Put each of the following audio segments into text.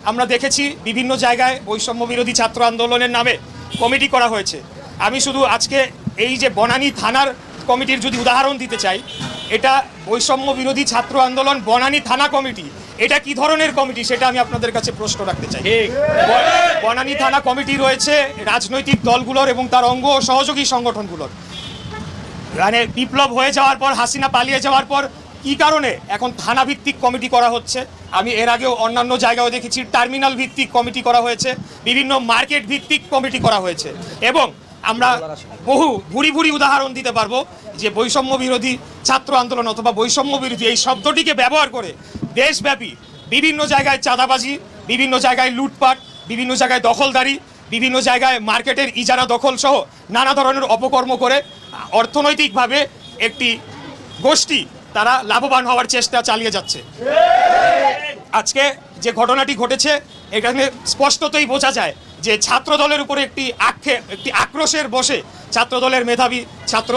আমরা দেখেছি বিভিন্ন জায়গায় বৈষম্য বিরোধী ছাত্র আন্দোলনের নামে কমিটি করা হয়েছে। আমি শুধু আজকে এই যে বনানী থানার কমিটির যদি উদাহরণ দিতে চাই, এটা বৈষম্য বিরোধী ছাত্র আন্দোলন বনানী থানা কমিটি। এটা কি ধরনের কমিটি সেটা আমি আপনাদের কাছে প্রশ্ন রাখতে চাই। বনানী থানা কমিটি রয়েছে রাজনৈতিক দলগুলোর এবং তার অঙ্গ ও সহযোগী সংগঠনগুলোর। মানে বিপ্লব হয়ে যাওয়ার পর, হাসিনা পালিয়ে যাওয়ার পর কি কারণে এখন থানা ভিত্তিক কমিটি করা হচ্ছে? আমি এর আগেও অন্যান্য জায়গায় দেখেছি টার্মিনাল ভিত্তিক কমিটি করা হয়েছে, বিভিন্ন মার্কেট ভিত্তিক কমিটি করা হয়েছে। এবং আমরা বহু ভুরি উদাহরণ দিতে পারবো যে বৈষম্য বিরোধী ছাত্র আন্দোলন অথবা বৈষম্য বিরোধী এই শব্দটিকে ব্যবহার করে দেশব্যাপী বিভিন্ন জায়গায় চাঁদাবাজি, বিভিন্ন জায়গায় লুটপাট, বিভিন্ন জায়গায় দখলদারি, বিভিন্ন জায়গায় মার্কেটের ইজারা দখল সহ নানা ধরনের অপকর্ম করে অর্থনৈতিকভাবে একটি গোষ্ঠী তারা লাভবান হওয়ার চেষ্টা চালিয়ে যাচ্ছে। আজকে যে ঘটনাটি ঘটেছে এখানে স্পষ্টতই বোঝা যায় যে ছাত্রদলের উপরে একটি আক্রোশের বসে ছাত্রদলের মেধাবী ছাত্র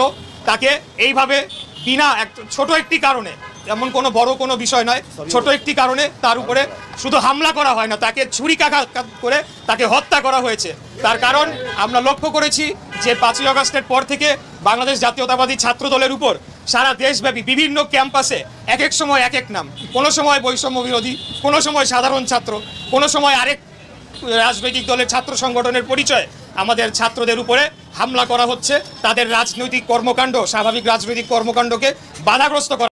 তাকে এইভাবে বিনা ছোট একটি কারণে, এমন কোনো বড় কোনো বিষয় নয়, ছোট একটি কারণে তার উপরে শুধু হামলা করা হয় না, তাকে ছুরিকাঘাত করে তাকে হত্যা করা হয়েছে। তার কারণ আমরা লক্ষ্য করেছি যে 5ই আগস্টের পর থেকে বাংলাদেশ জাতীয়তাবাদী ছাত্র দলের উপর সারা দেশব্যাপী বিভিন্ন ক্যাম্পাসে এক এক সময় এক এক নাম, কোনো সময় বৈষম্য বিরোধী, কোনো সময় সাধারণ ছাত্র, কোনো সময় আরেক রাজনৈতিক দলের ছাত্র সংগঠনের পরিচয় আমাদের ছাত্রদের উপরে হামলা করা হচ্ছে, তাদের রাজনৈতিক কর্মকাণ্ড, স্বাভাবিক রাজনৈতিক কর্মকাণ্ডকে বাধাগ্রস্ত করা